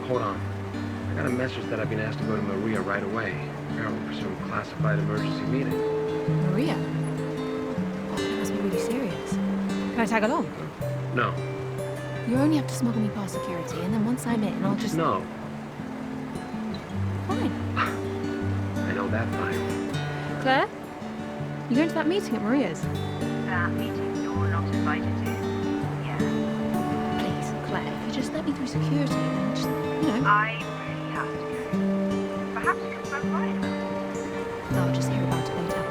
Hold on. I got a message that I've been asked to go to Maria right away. Apparently for some classified emergency meeting. Maria? Oh, that must be really serious. Can I tag along? No. You only have to smuggle me past security, and then once I'm in, I'll just... No. Fine. I know that fine. Claire? You going to that meeting at Maria's? That meeting you're not invited to? Yeah. Please, Claire, if you just let me through security, then just, you know... I really have to go. Perhaps you can stop by about it. I'll just hear about it later.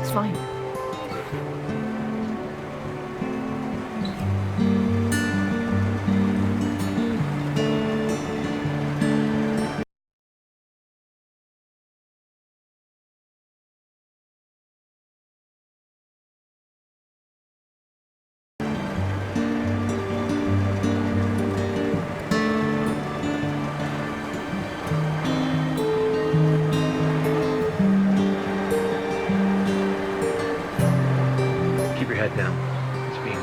It's fine. Head down. It's been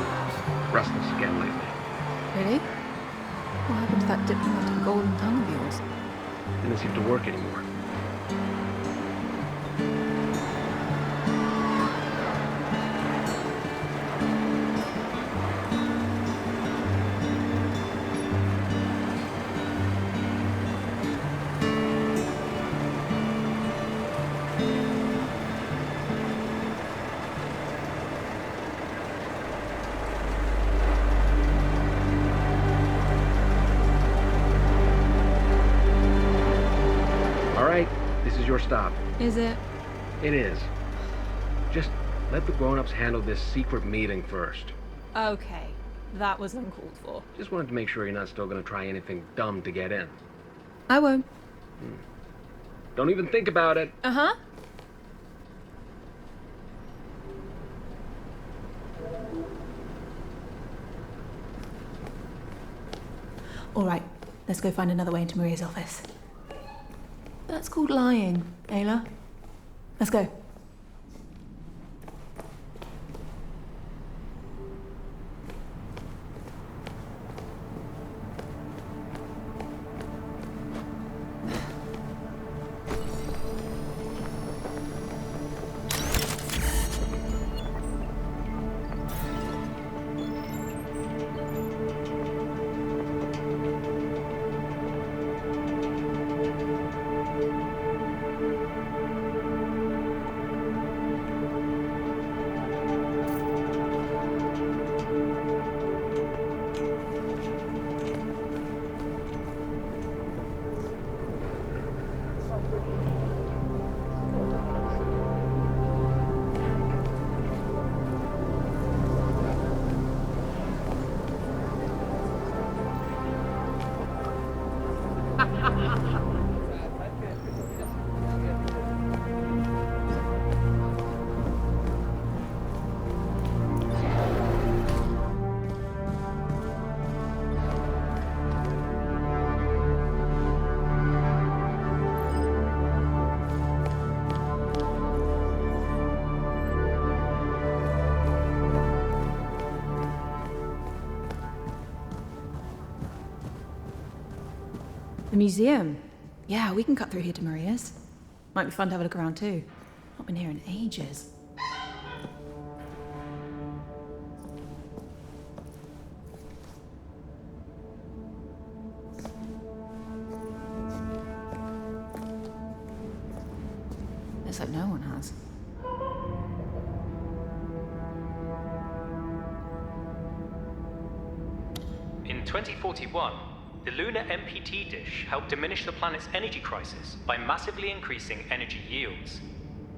restless again lately. Really? What happened to that diplomatic golden tongue of yours? Didn't seem to work anymore. This is your stop. Is it? It is. Just let the grown-ups handle this secret meeting first. Okay. That was uncalled for. Just wanted to make sure you're not still gonna try anything dumb to get in. I won't. Don't even think about it. Uh-huh. All right. Let's go find another way into Maria's office. That's called lying, Ayla. Let's go. The museum. Yeah, we can cut through here to Maria's. Might be fun to have a look around too. Not been here in ages. Looks like no one has. In 2041, the lunar MPT dish helped diminish the planet's energy crisis by massively increasing energy yields.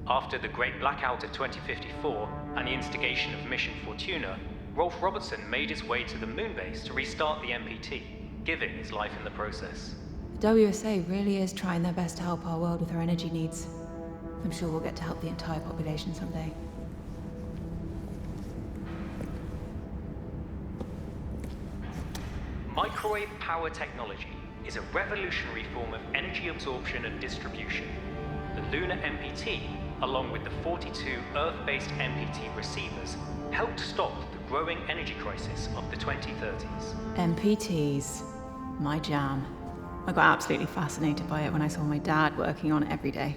After the Great Blackout of 2054 and the instigation of Mission Fortuna, Rolf Robertson made his way to the moon base to restart the MPT, giving his life in the process. The WSA really is trying their best to help our world with our energy needs. I'm sure we'll get to help the entire population someday. Microwave power technology is a revolutionary form of energy absorption and distribution. The lunar MPT, along with the 42 Earth-based MPT receivers, helped stop the growing energy crisis of the 2030s. MPTs. My jam. I got absolutely fascinated by it when I saw my dad working on it every day.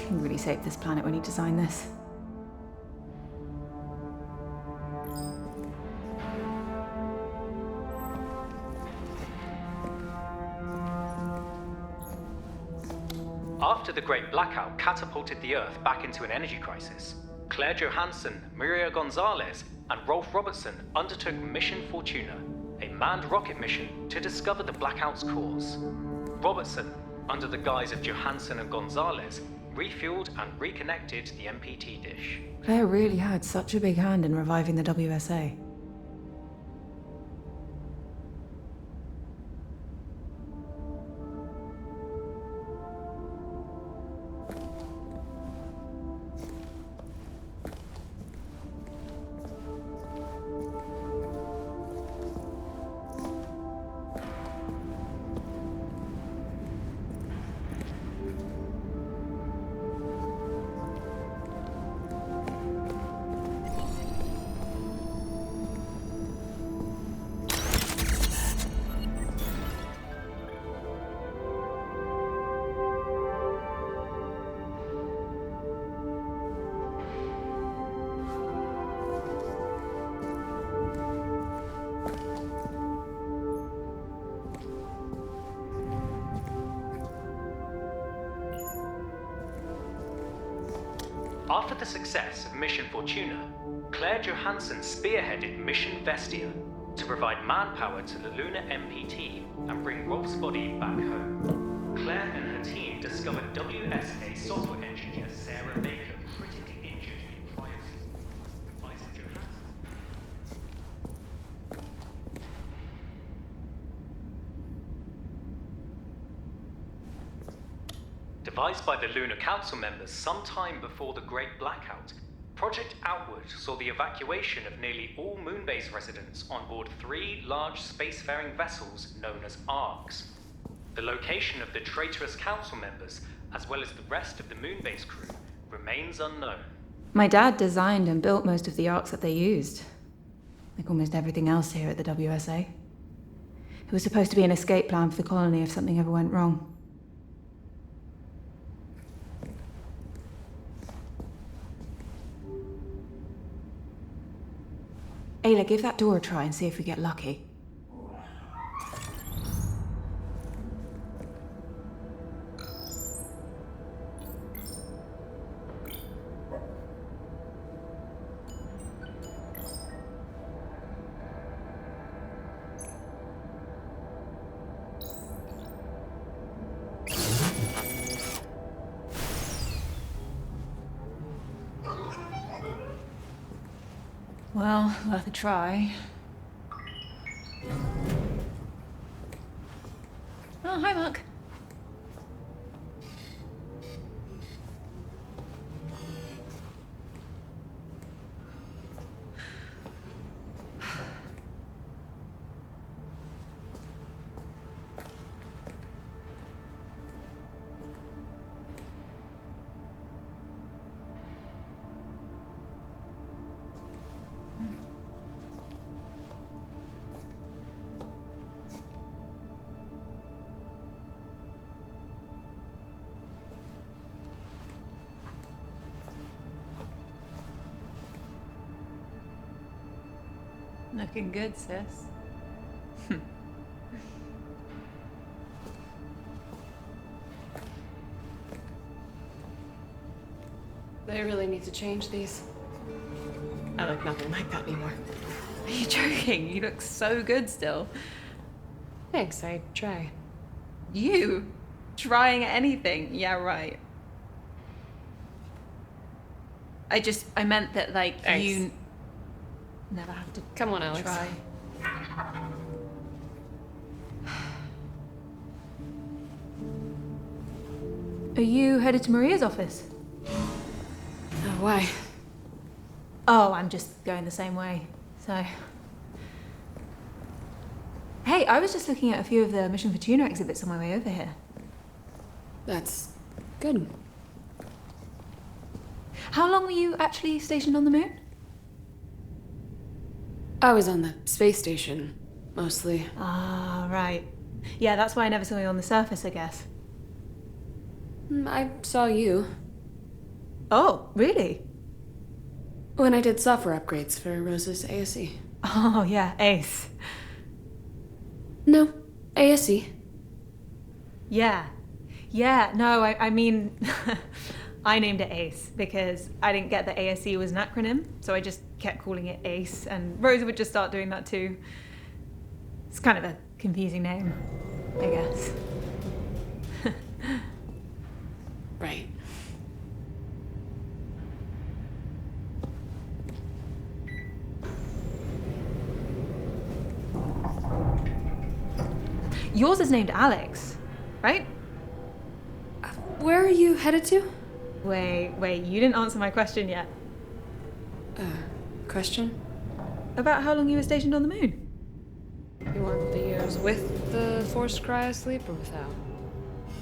He really saved this planet when he designed this. After the Great Blackout catapulted the Earth back into an energy crisis, Claire Johansson, Maria Gonzalez, and Rolf Robertson undertook Mission Fortuna, a manned rocket mission to discover the blackout's cause. Robertson, under the guise of Johansson and Gonzalez, refueled and reconnected the MPT dish. Claire really had such a big hand in reviving the WSA. After the success of Mission Fortuna, Claire Johansson spearheaded Mission Vestia to provide manpower to the lunar MPT and bring Rolf's body back home. Claire and her team discovered WSA software engineer Sarah Baker critically injured in cryosis. Isaac Johansson. Devised by the Lunar Council members sometime before the Great Blackout, Project Outward saw the evacuation of nearly all Moonbase residents on board 3 large spacefaring vessels known as ARCs. The location of the traitorous council members, as well as the rest of the Moonbase crew, remains unknown. My dad designed and built most of the arcs that they used, like almost everything else here at the WSA. It was supposed to be an escape plan for the colony if something ever went wrong. Ayla, give that door a try and see if we get lucky. Well, worth a try. Oh, hi, Mark. Looking good, sis. They really need to change these. I look nothing like that anymore. Are you joking? You look so good still. Thanks, I try. You? Trying anything? Yeah, right. I meant that, like, Thanks. you never have to Come on, Alex. try. Are you headed to Maria's office? Oh, why? Oh, I'm just going the same way, so... Hey, I was just looking at a few of the Mission Fortuna exhibits on my way over here. That's good. How long were you actually stationed on the moon? I was on the space station, mostly. Ah, right. Yeah, that's why I never saw you on the surface, I guess. I saw you Oh, really? when I did software upgrades for Rose's ASE. Oh, yeah, Ace. No, ASE. Yeah. Yeah, no, I mean, I named it Ace because I didn't get that ASE was an acronym, so I just kept calling it Ace, and Rosa would just start doing that too. It's kind of a confusing name, I guess. Right. Yours is named Alex, right? Where are you headed to? Wait, you didn't answer my question yet. Question? About how long you were stationed on the moon. You want the years with the forced cryosleep or without?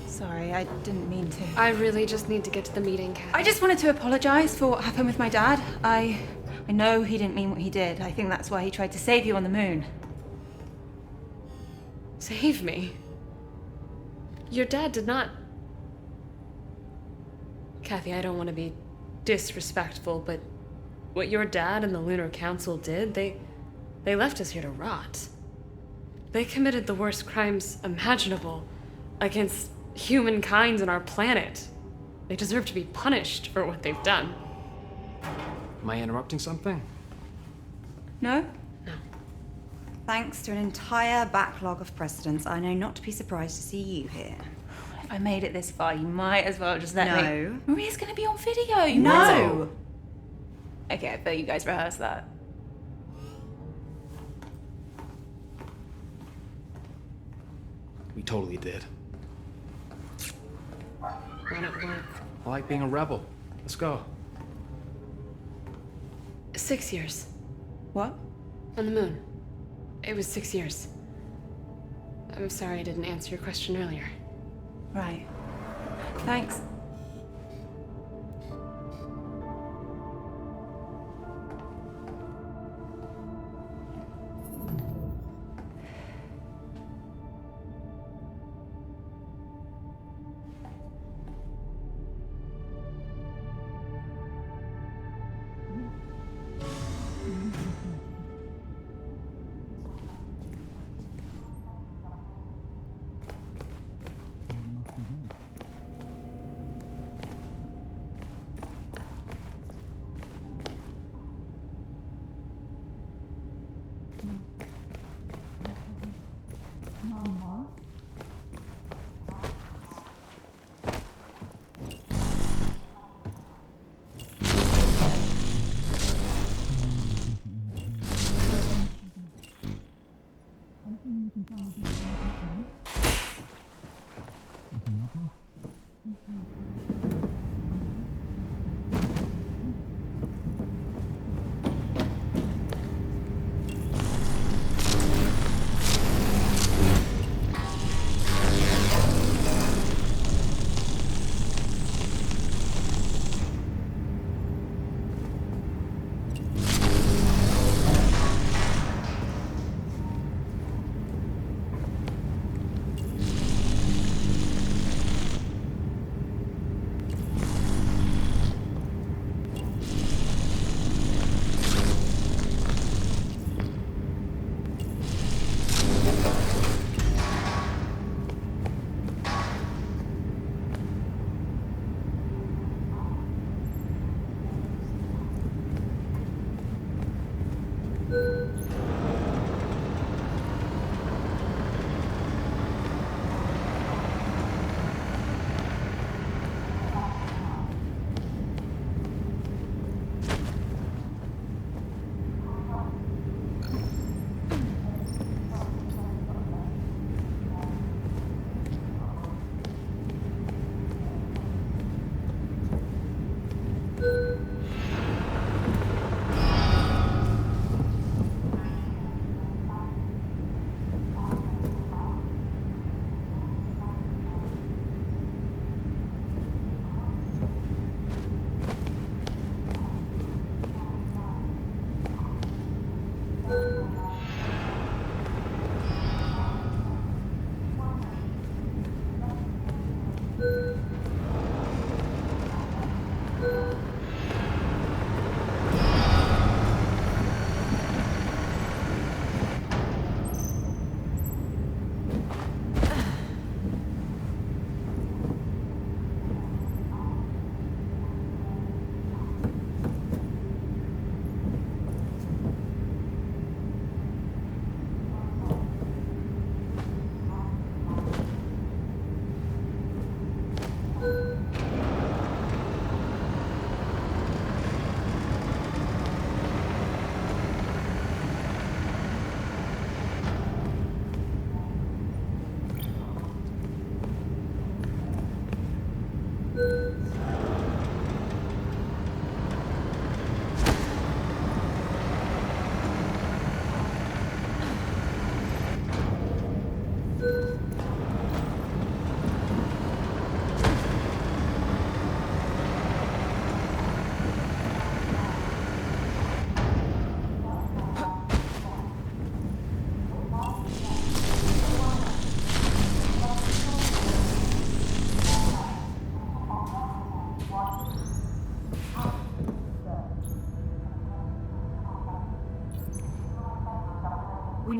Sorry, I didn't mean to. I really just need to get to the meeting, Kat. I just wanted to apologize for what happened with my dad. I know he didn't mean what he did. I think that's why he tried to save you on the moon. Save me? Your dad did not... Kathy, I don't want to be disrespectful, but what your dad and the Lunar Council did, they left us here to rot. They committed the worst crimes imaginable against humankind and our planet. They deserve to be punished for what they've done. Am I interrupting something? No? No. Thanks to an entire backlog of precedents, I know not to be surprised to see you here. If I made it this far, you might as well just let me. No. Maria's gonna be on video. You might as well. No! Okay, I bet you guys rehearsed that. We totally did. Run at work. I like being a rebel. Let's go. 6 years. What? On the moon. It was 6 years. I'm sorry I didn't answer your question earlier. Right. Thanks.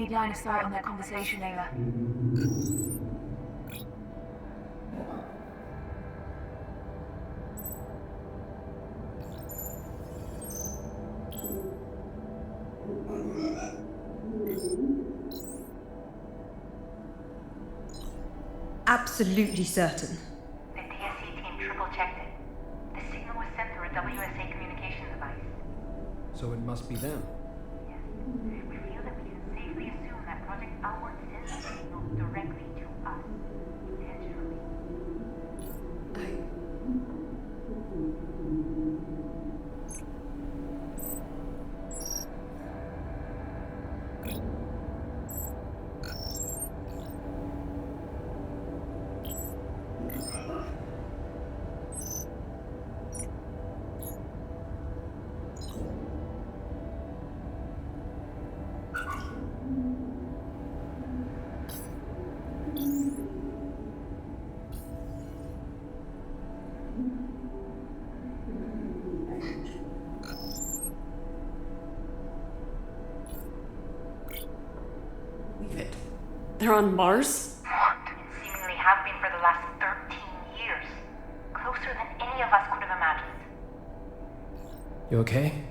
need line of sight on their conversation, Ayla. Absolutely certain. The TSC team triple-checked it. The signal was sent through a WSA communication device. So it must be them. Yes. We feel that we can safely assume that Project Outward sends the signal directly to us. Intentionally. They're on Mars? And seemingly have been for the last 13 years. Closer than any of us could have imagined. You okay?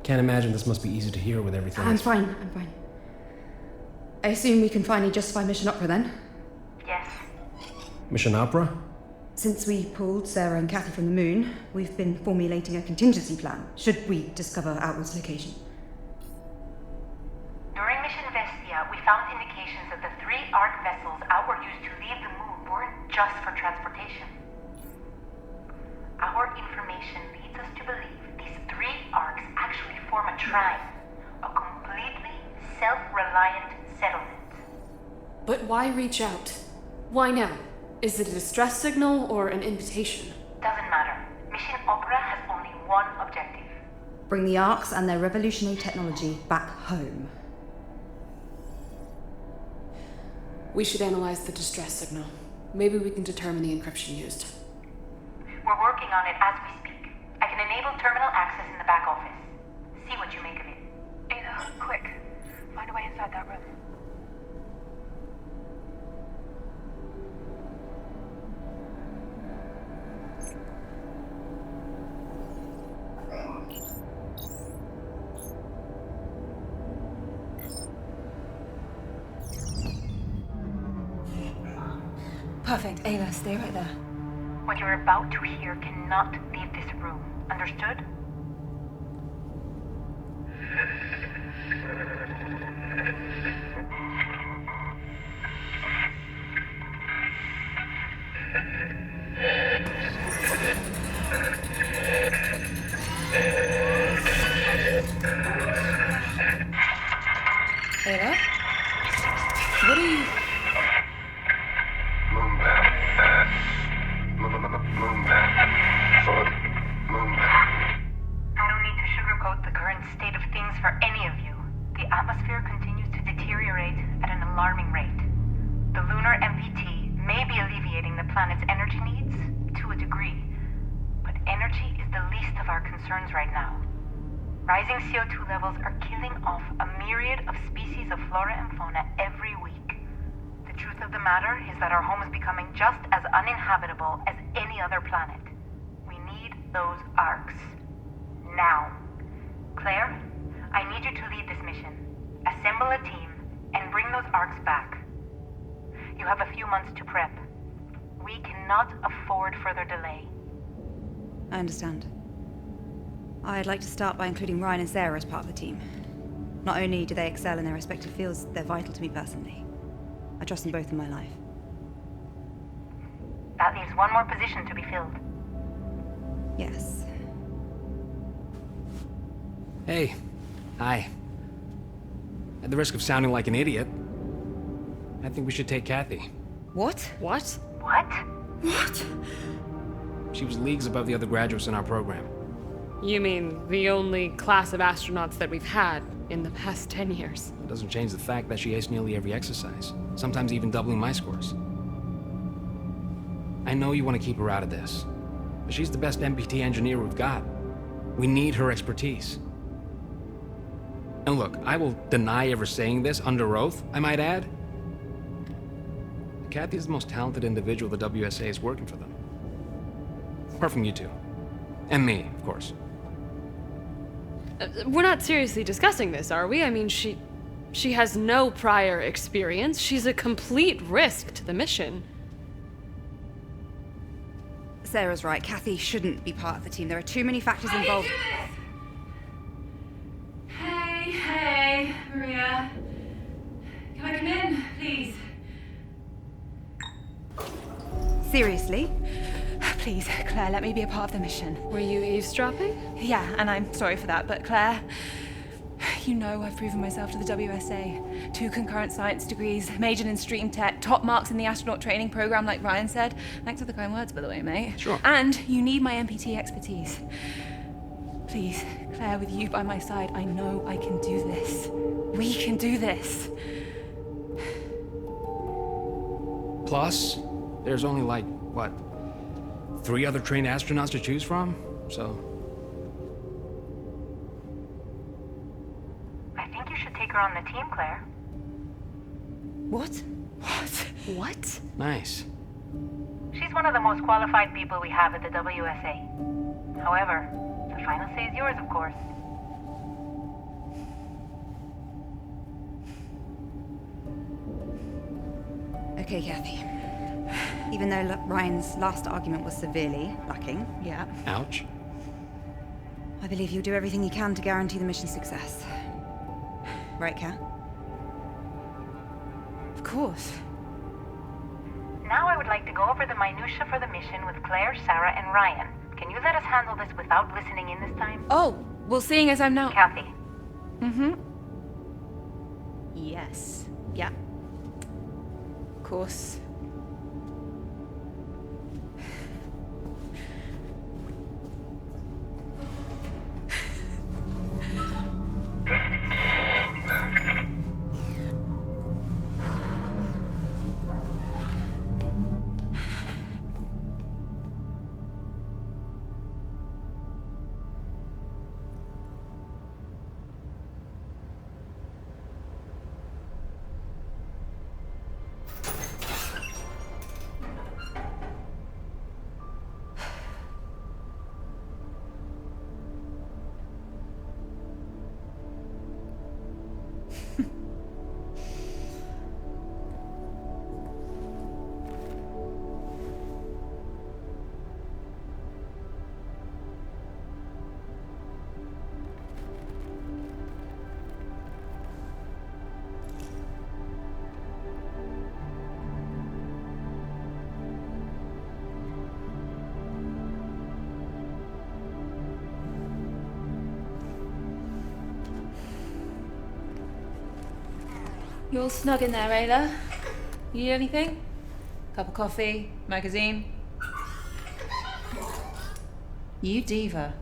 Can't imagine this must be easy to hear with everything. I'm fine. I assume we can finally justify Mission Opera then? Yes. Mission Opera? Since we pulled Sarah and Kathy from the moon, we've been formulating a contingency plan, should we discover Outward's location. During Mission Vestia, we found indications that the 3 ARC vessels Outward used to leave the moon weren't just for transportation. Our information leads us to believe these 3 ARCs actually form a trine, a completely self-reliant settlement. But why reach out? Why now? Is it a distress signal or an invitation? Doesn't matter. Mission Opera has only one objective. Bring the ARCs and their revolutionary technology back home. We should analyze the distress signal. Maybe we can determine the encryption used. We're working on it as we speak. I can enable terminal access in the back office. See what you make of it. Ada, quick. Find a way inside that room. Perfect. Ayla, stay right there. What you're about to hear cannot leave this room. Understood? Ayla? What are you... No need to sugarcoat the current state of things for any of you. The atmosphere continues to deteriorate at an alarming rate. The lunar MPT may be alleviating the planet's energy needs to a degree, but energy is the least of our concerns right now. Rising CO2 levels are killing off a myriad of species of flora and fauna every week. The truth of the matter is that our home is becoming just as uninhabitable as any other planet. We need those arcs. Now. Claire, I need you to lead this mission. Assemble a team and bring those arcs back. You have a few months to prep. We cannot afford further delay. I understand. I'd like to start by including Ryan and Sarah as part of the team. Not only do they excel in their respective fields, they're vital to me personally. I trust them both in my life. That leaves one more position to be filled. Yes. Hey. Hi. At the risk of sounding like an idiot, I think we should take Kathy. What? What? What? What? She was leagues above the other graduates in our program. You mean the only class of astronauts that we've had in the past 10 years? It doesn't change the fact that she aced nearly every exercise, sometimes even doubling my scores. I know you want to keep her out of this, but she's the best MPT engineer we've got. We need her expertise. And look, I will deny ever saying this under oath, I might add. Kathy is the most talented individual the WSA is working for them. Apart from you two. And me, of course. We're not seriously discussing this, are we? I mean, she has no prior experience. She's a complete risk to the mission. Sarah's right. Kathy shouldn't be part of the team. There are too many factors involved. Hey, Maria. Can I come in, please? Seriously? Please, Claire, let me be a part of the mission. Were you eavesdropping? Yeah, and I'm sorry for that, but Claire, you know I've proven myself to the WSA. 2 concurrent science degrees, majored in stream tech, top marks in the astronaut training program like Ryan said. Thanks for the kind words, by the way, mate. Sure. And you need my MPT expertise. Please, Claire, with you by my side, I know I can do this. We can do this. Plus, there's only like, what, 3 other trained astronauts to choose from? So, I think you should take her on the team, Claire. What? What? nice. She's one of the most qualified people we have at the WSA. However, the final say is yours, of course. Okay, Kathy. Even though Ryan's last argument was severely lacking, Yeah. Ouch. I believe you'll do everything you can to guarantee the mission's success. Right, Kat? Of course. Now I would like to go over the minutiae for the mission with Claire, Sarah, and Ryan. Can you let us handle this without listening in this time? Oh, well, seeing as I'm now... Kathy. Mm-hmm. Yes. Yeah. Of course. You all snug in there, Ayla? You need anything? Cup of coffee? Magazine? You diva.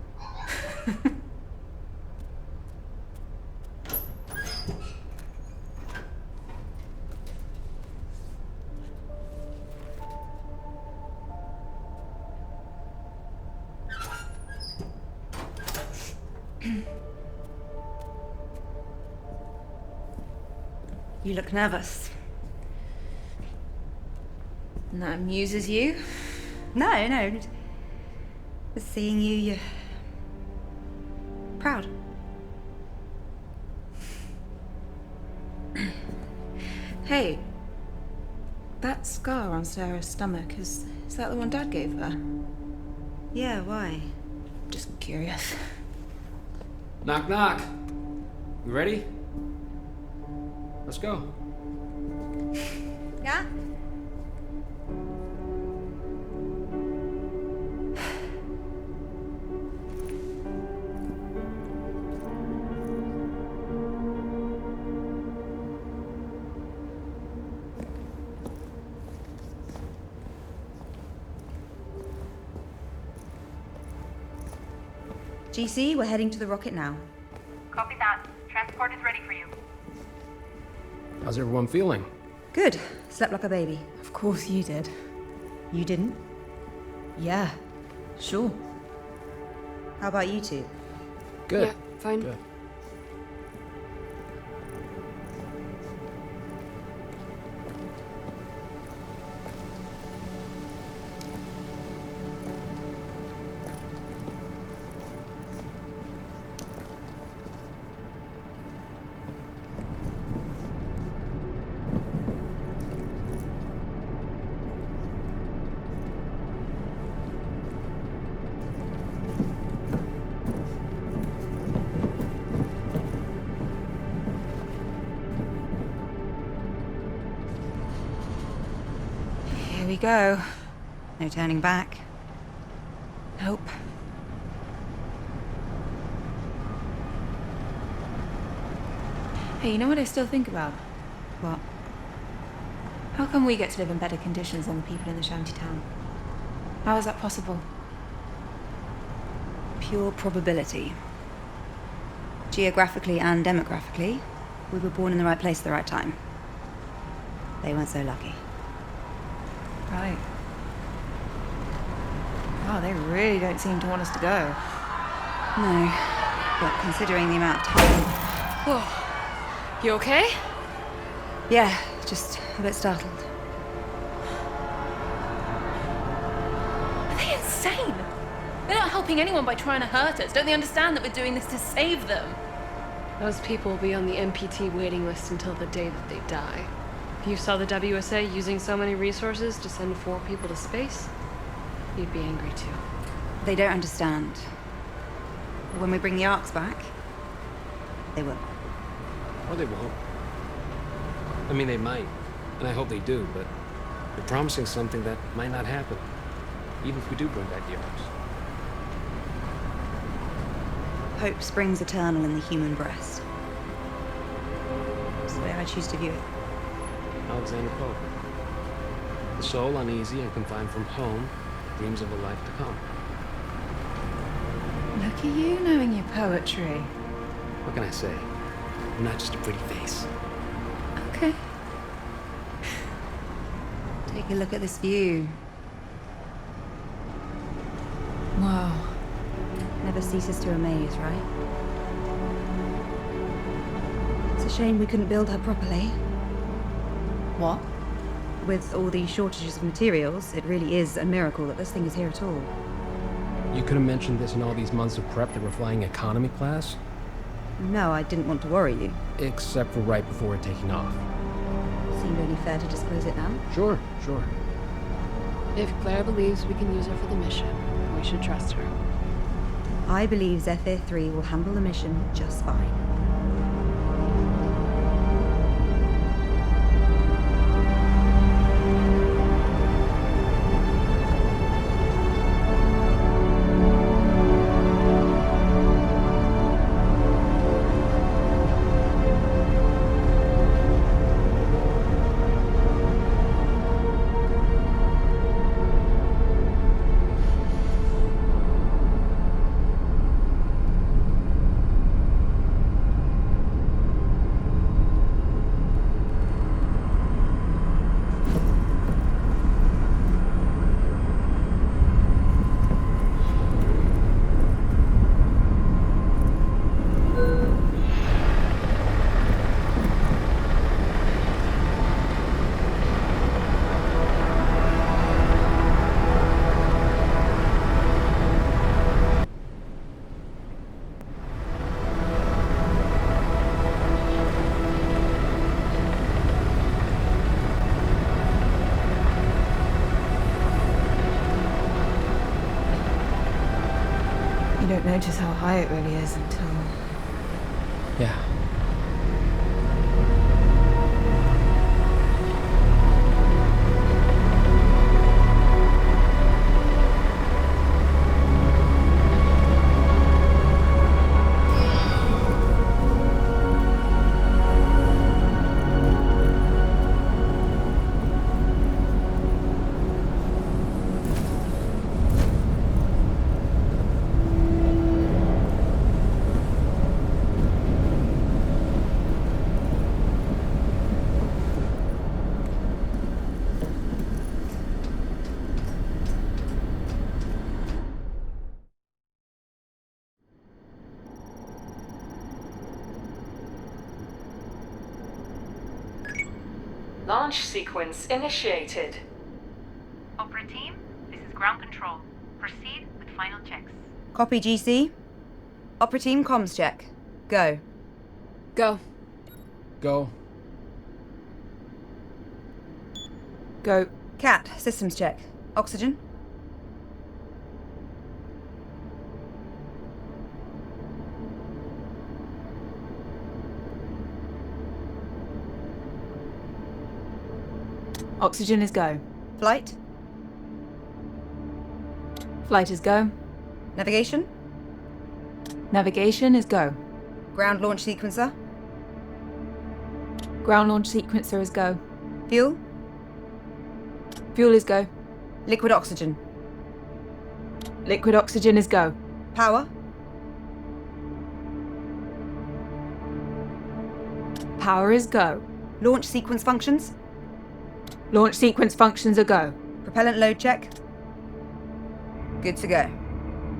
You look nervous. And that amuses you? No. Just seeing you, you're proud. Hey, that scar on Sarah's stomach, is that the one Dad gave her? Yeah, why? Just curious. Knock, knock. You ready? Let's go. Yeah? GC, we're heading to the rocket now. Copy that. Transport is ready for you. How's everyone feeling? Good. Slept like a baby. Of course you did. You didn't? Yeah, sure. How about you two? Good. Yeah, fine. Good. we go. No turning back. Nope. Hey, you know what I still think about? What? How come we get to live in better conditions than the people in the shantytown? How is that possible? Pure probability. Geographically and demographically, we were born in the right place at the right time. They weren't so lucky. Right. Wow, they really don't seem to want us to go. No, but considering the amount of time... Whoa. You okay? Yeah, just a bit startled. Are they insane? They're not helping anyone by trying to hurt us. Don't they understand that we're doing this to save them? Those people will be on the MPT waiting list until the day that they die. If you saw the WSA using so many resources to send 4 people to space, you'd be angry too. They don't understand. When we bring the arcs back, they will. Or they won't. I mean, they might, and I hope they do, but they're promising something that might not happen, even if we do bring back the arms. Hope springs eternal in the human breast. That's the way I choose to view it. Alexander Pope. The soul uneasy and confined from home dreams of a life to come. Look at you knowing your poetry. What can I say? I'm not just a pretty face. Okay. Take a look at this view. Wow. Never ceases to amaze, right? It's a shame we couldn't build her properly. What? With all these shortages of materials, it really is a miracle that this thing is here at all. You could have mentioned this in all these months of prep that we're flying economy class, No, I didn't want to worry you. except for right before we're taking off. Seemed only fair to disclose it now. Sure. If Claire believes we can use her for the mission, we should trust her. I believe Zephyr 3 will handle the mission just fine. You don't notice how high it really is until... Yeah. Launch sequence initiated. Opera team, this is ground control. Proceed with final checks. Copy, GC. Opera team comms check. Go. Go. Go. Go. Cat, systems check. Oxygen. Oxygen is go. Flight? Flight is go. Navigation? Navigation is go. Ground launch sequencer? Ground launch sequencer is go. Fuel? Fuel is go. Liquid oxygen? Liquid oxygen is go. Power? Power is go. Launch sequence functions? Launch sequence functions are go. Propellant load check? Good to go.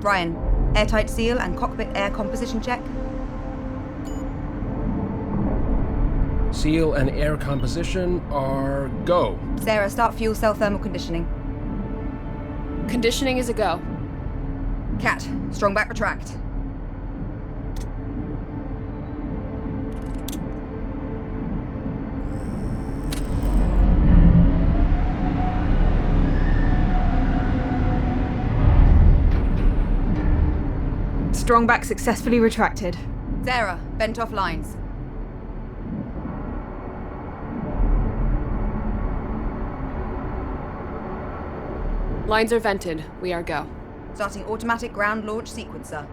Ryan, airtight seal and cockpit air composition check? Seal and air composition are go. Sarah, start fuel cell thermal conditioning. Conditioning is a go. Cat, strong back retract. Strong back successfully retracted. Sarah, bent off lines. Lines are vented. We are go. Starting automatic ground launch sequencer.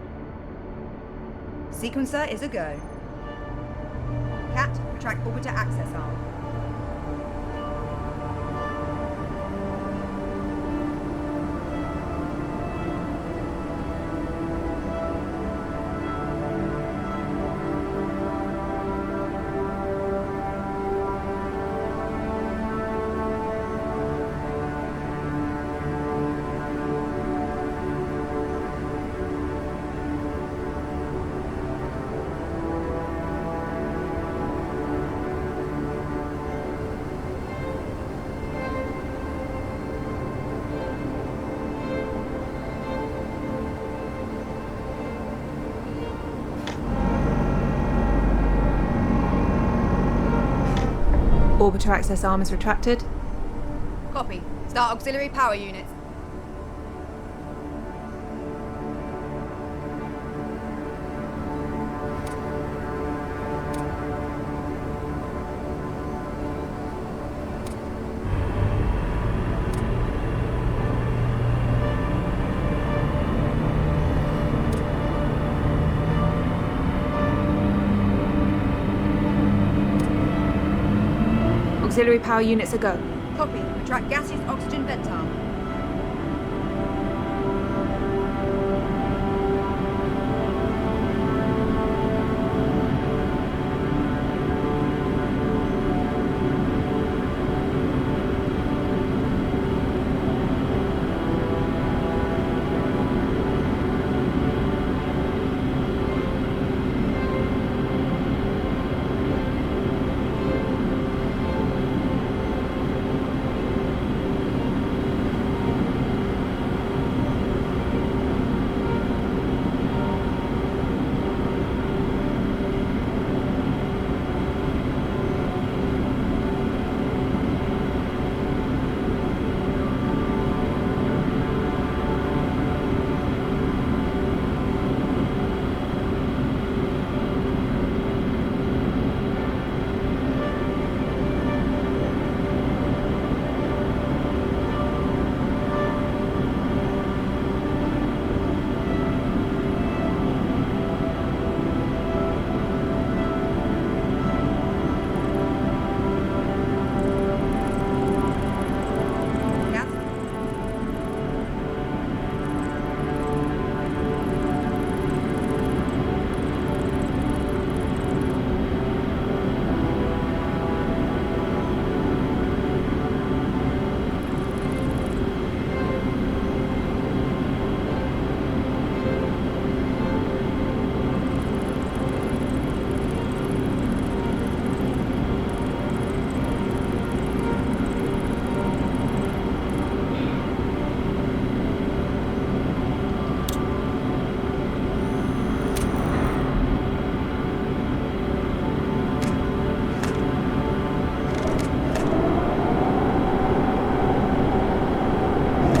Sequencer is a go. Cat, retract orbiter access arm. Orbiter access arm is retracted. Copy. Start auxiliary power units. Auxiliary power units are go. Copy. Retract gaseous oxygen vent arm.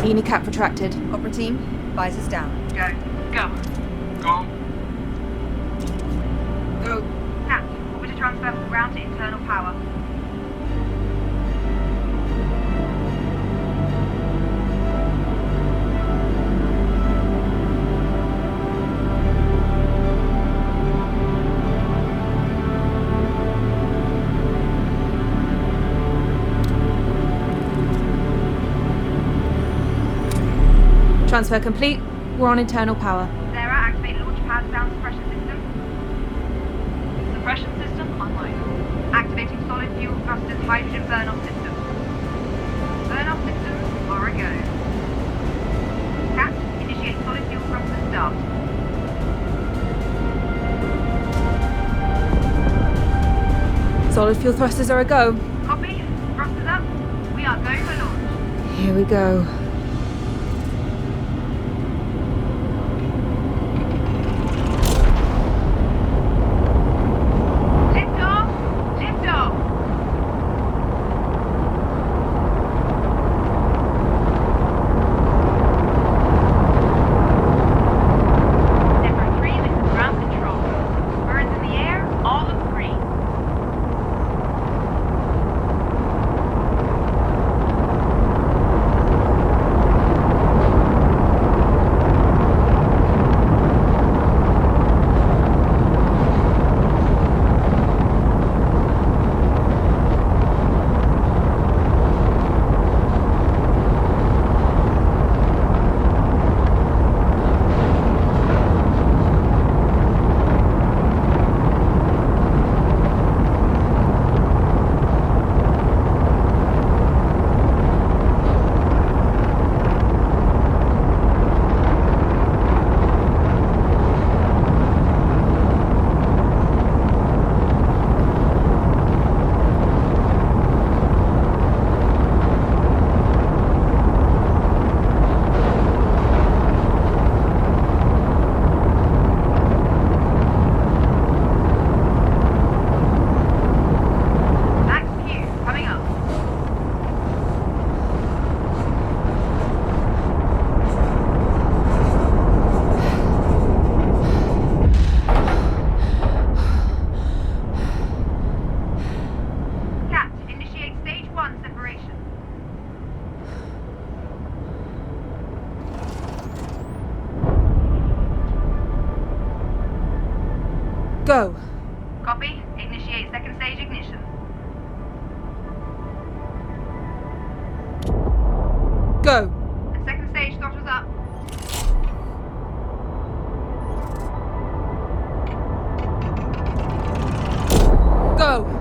Unicap retracted. Opera team, visors down. Go. Go. Go. Go. Cat, orbiter transfer from ground to internal power. Transfer complete. We're on internal power. Sarah, activate launch pad sound suppression system. Suppression system online. Activating solid fuel thrusters hydrogen burn-off system. Burn-off systems are a go. Cat, initiate solid fuel thrusters start. Solid fuel thrusters are a go. Copy. Thrusters up. We are going for launch. Here we go. Lift off. Lift off. Zephyr 3, this is ground control. Birds in the air, all look green. Max Q, coming up. Cat, initiate stage 1 separation. Go. Copy. Initiate second stage ignition. Go. And second stage throttles up. Go.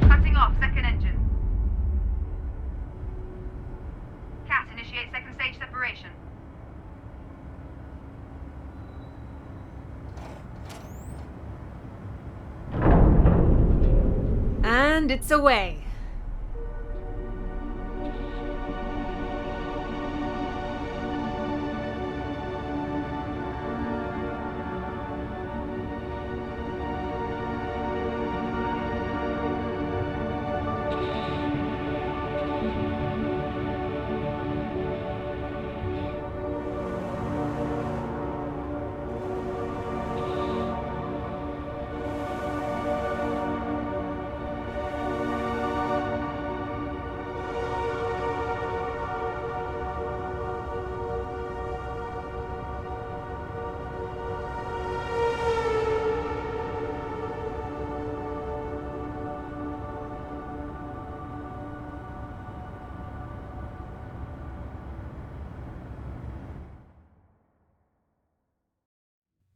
Cutting off second engine. Cat, initiate second stage separation. And it's away.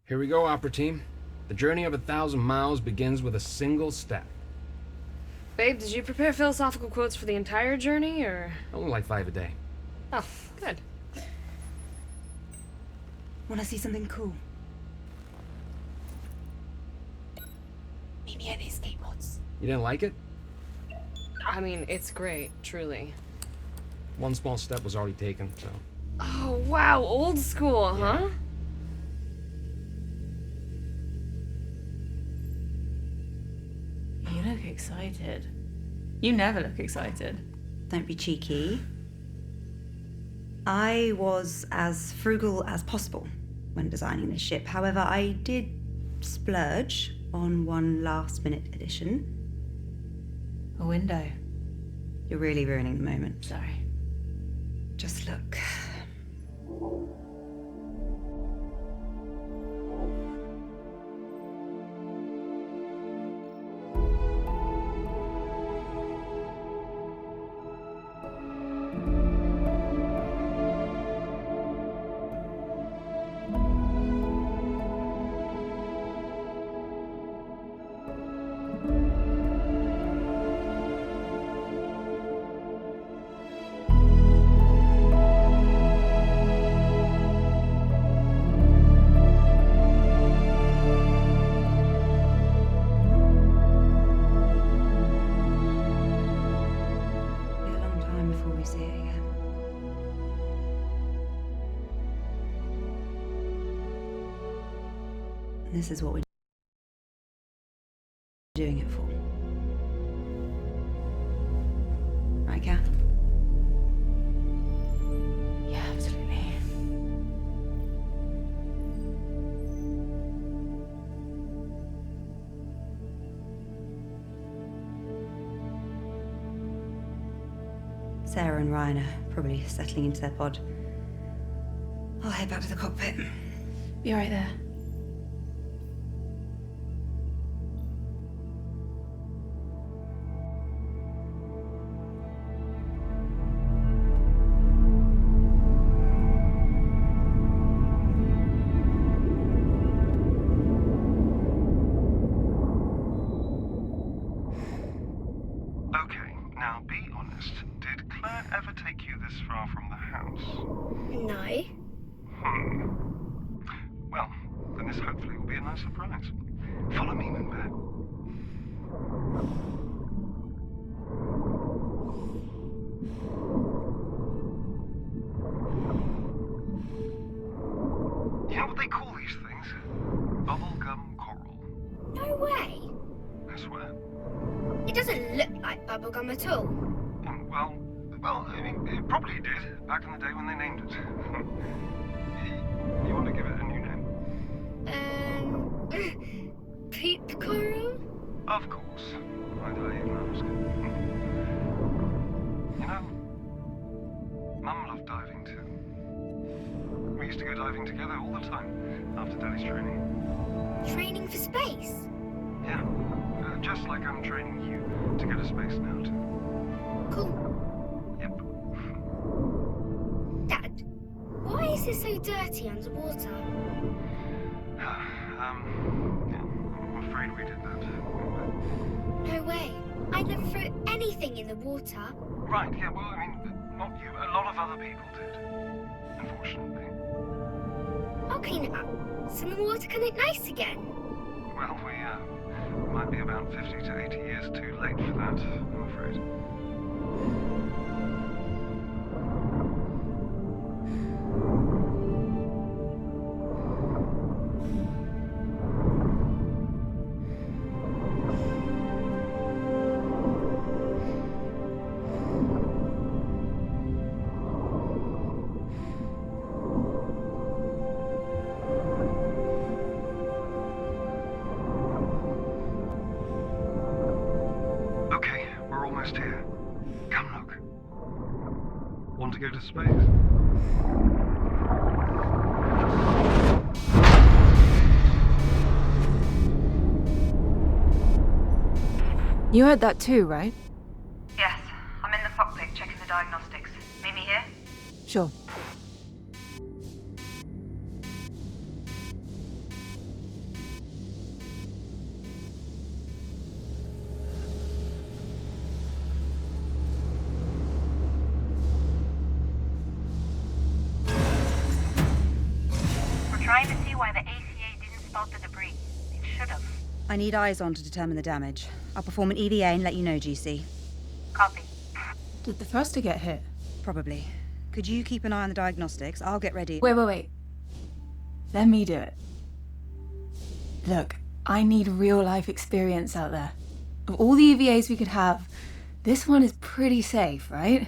Here we go, Opera Team. The journey of 1,000 miles begins with a single step. Babe, did you prepare philosophical quotes for the entire journey, or...? Only like 5 a day. Oh, good. Want to see something cool? Meet me at these skateboards. You didn't like it? I mean, it's great, truly. One small step was already taken, so... Oh, wow, old school, huh? You look excited. You never look excited. Don't be cheeky. I was as frugal as possible when designing this ship. However, I did splurge on one last-minute addition. A window. You're really ruining the moment. Sorry. Just look. Be a long time before we see it again. And this is what we're doing it for. Right, Kat? Yeah, absolutely. Sarah and Ryan are probably settling into their pod. I'll head back to the cockpit. Be right there. Okay, now be honest. Did Claire ever take you this far from the house? No. Well, then this hopefully will be a nice surprise. Follow me, Moonbear. You know what they call these things? Bubblegum coral. No way. I swear. It doesn't look like bubblegum at all. Well, I mean, it probably did back in the day when they named it. You want to give it a new name? Poop coral? Of course. Why did I even ask? You know, Mum loved diving too. We used to go diving together all the time after Daddy's training. Training for space? Yeah, just like I'm training you to go to space now too. Cool. Yep. Dad, why is it so dirty underwater? Yeah, I'm afraid we did that. No way. I never throw anything in the water. Right, yeah, well, I mean, not you. A lot of other people did. Unfortunately. I'll clean it up, so the water can look nice again. Well, we might be about 50 to 80 years too late for that, I'm afraid. Okay, we're almost here. Come look. Want to go to space? You heard that too, right? Yes, I'm in the cockpit checking the diagnostics. Meet me here? Sure. I need eyes on to determine the damage. I'll perform an EVA and let you know, GC. Copy. Did the thruster get hit? Probably. Could you keep an eye on the diagnostics? I'll get ready. Wait. Let me do it. Look, I need real-life experience out there. Of all the EVAs we could have, this one is pretty safe, right?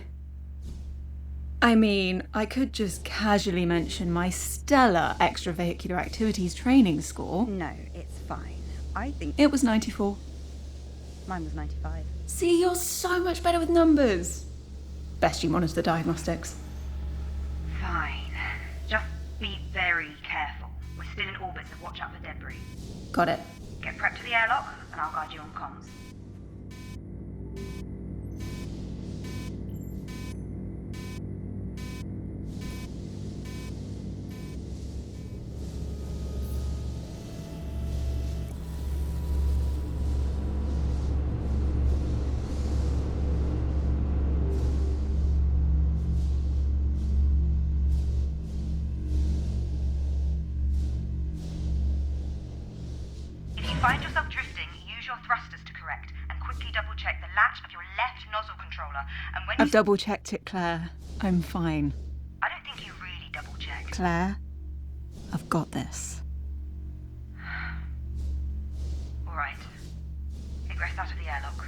I mean, I could just casually mention my stellar extravehicular activities training score. No, it's fine. I think... It was 94. Mine was 95. See, you're so much better with numbers. Best you monitor the diagnostics. Fine. Just be very careful. We're still in orbit, so watch out for debris. Got it. Get prepped to the airlock, and I'll guide you on comms. Find yourself drifting, use your thrusters to correct, and quickly double-check the latch of your left nozzle controller, and when I've double-checked it, Claire. I'm fine. I don't think you really double-checked. Claire, I've got this. All right. Egress out of the airlock.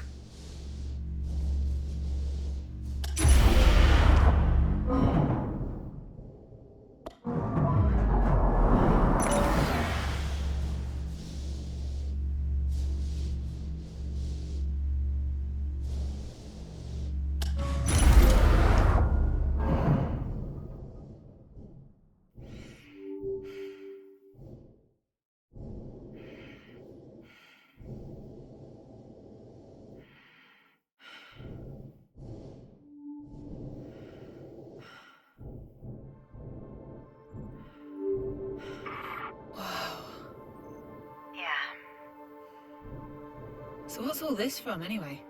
So what's all this from, anyway?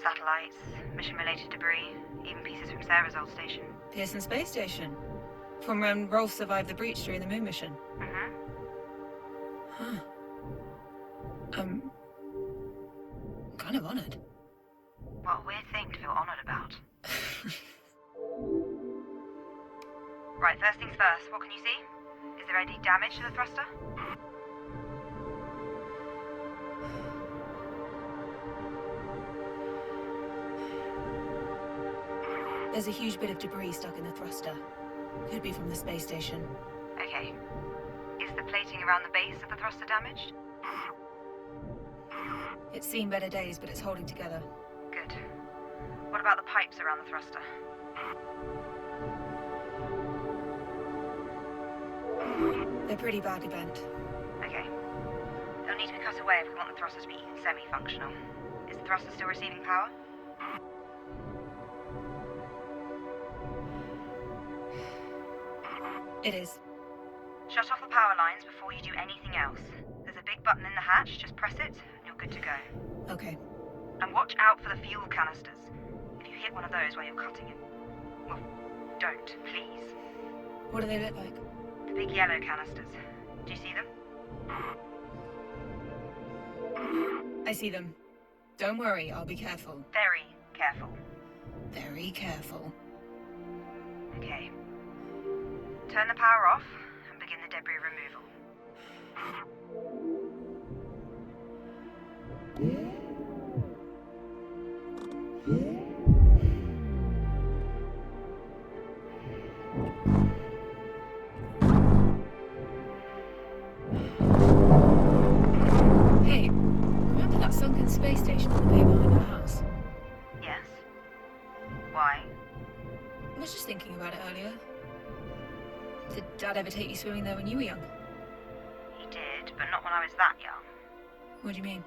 Satellites, mission-related debris, even pieces from Sarah's old station. Pearson Space Station. From when Rolf survived the breach during the moon mission. Mm-hmm. Huh. I'm kind of honoured. What a weird thing to feel honoured about. Right, first things first, what can you see? Is there any damage to the thruster? There's a huge bit of debris stuck in the thruster. Could be from the space station. Okay. Is the plating around the base of the thruster damaged? It's seen better days, but it's holding together. Good. What about the pipes around the thruster? They're pretty badly bent. Okay. They'll need to be cut away if we want the thruster to be even semi-functional. Is the thruster still receiving power? It is. Shut off the power lines before you do anything else. There's a big button in the hatch, just press it, and you're good to go. Okay. And watch out for the fuel canisters. If you hit one of those while you're cutting it, well, don't, please. What do they look like? The big yellow canisters. Do you see them? I see them. Don't worry, I'll be careful. Very careful. Very careful. Okay. Turn the power off and begin the debris removal. Hey, remember that sunken space station on the bay behind our house? Yes. Why? I was just thinking about it earlier. Did Dad ever take you swimming there when you were young? He did, but not when I was that young. What do you mean?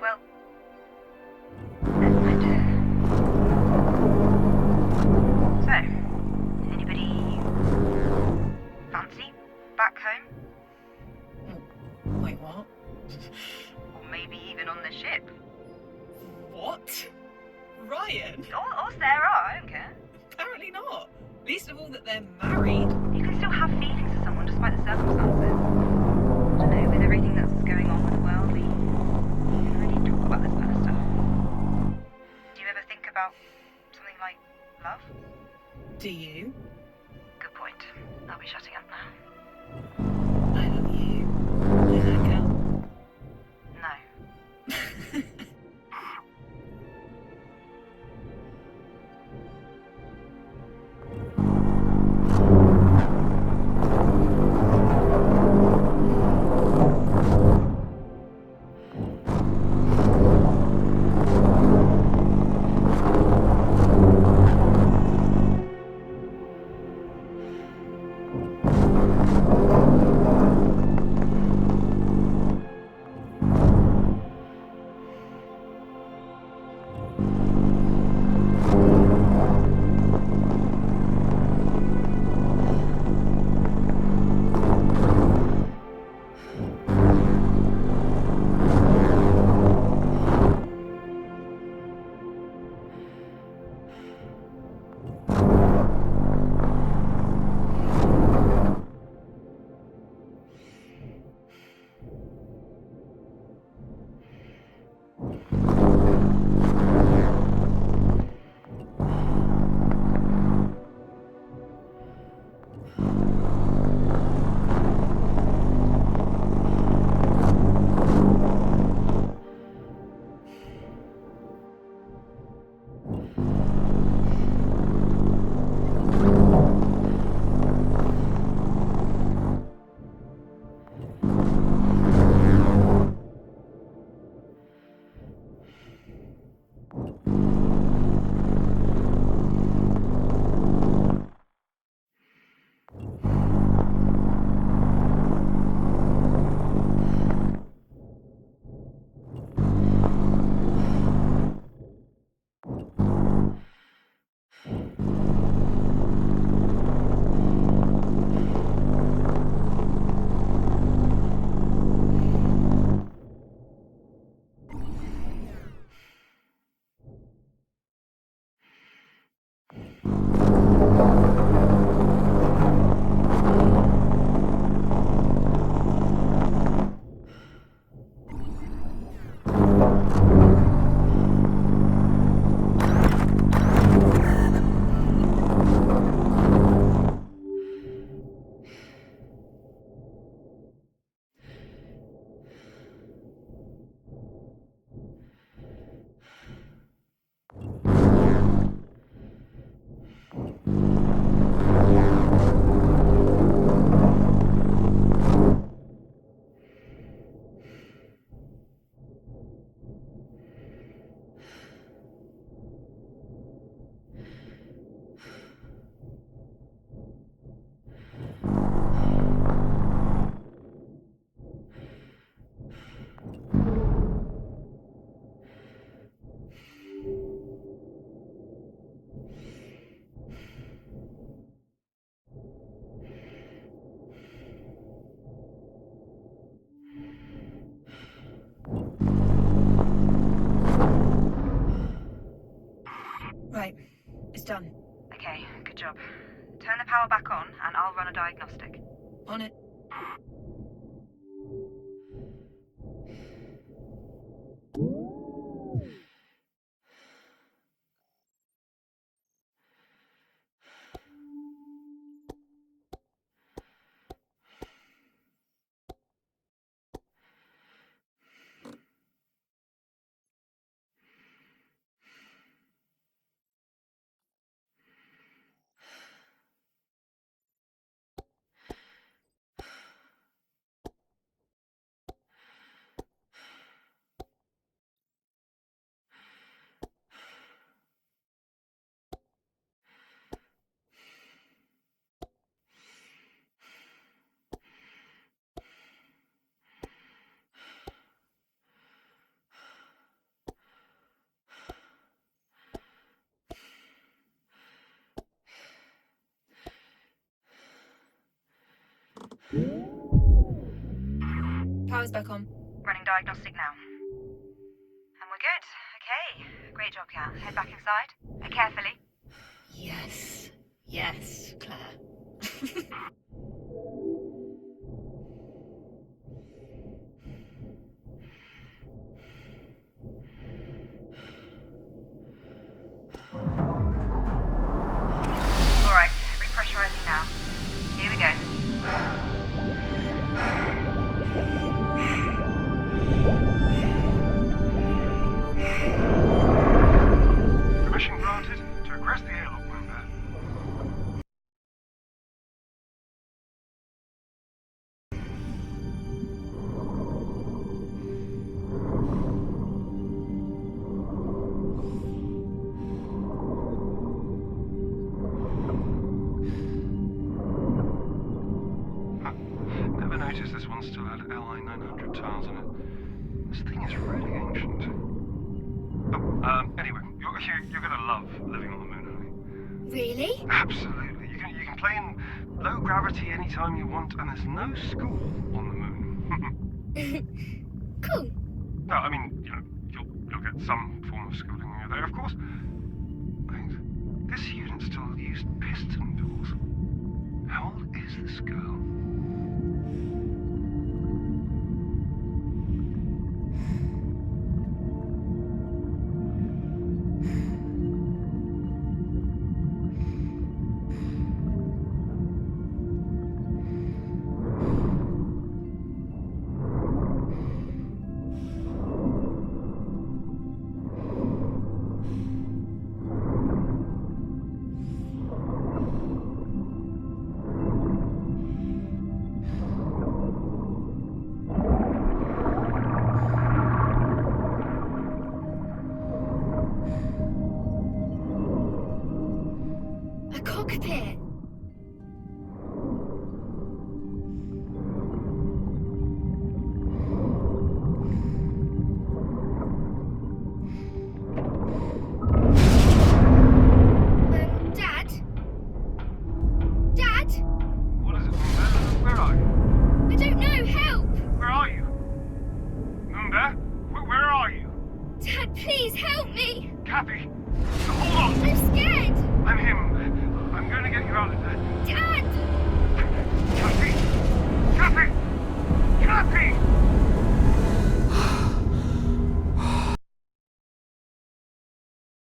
Well, never mind. So, anybody fancy back home? Wait, what? Or maybe even on the ship? What? Ryan? Or Sarah, I don't care. Apparently not. Least of all that they're married. You can still have feelings for someone despite the circumstances. I don't know, with everything that's going about something like love? Do you? Good point. I'll be shutting up now. I love you. Does that count? No. Right, it's done. Okay, good job. Turn the power back on and I'll run a diagnostic. On it. Power's back on. Running diagnostic now. And we're good. Okay. Great job, Kat. Head back inside. Carefully. Yes. Yes, Claire. Alright, repressurizing now. Here we go. Permission granted to regress the airlock member. Never noticed this one still had LI 900 tiles on it. This thing is really ancient. Oh, anyway, you're gonna love living on the moon, honey. Really? Absolutely. You can play in low gravity anytime you want, and there's no school on the moon. Cool. No, I mean, you'll get some form of schooling when you're there, of course. Wait, this unit still used piston doors. How old is this girl? A cockpit.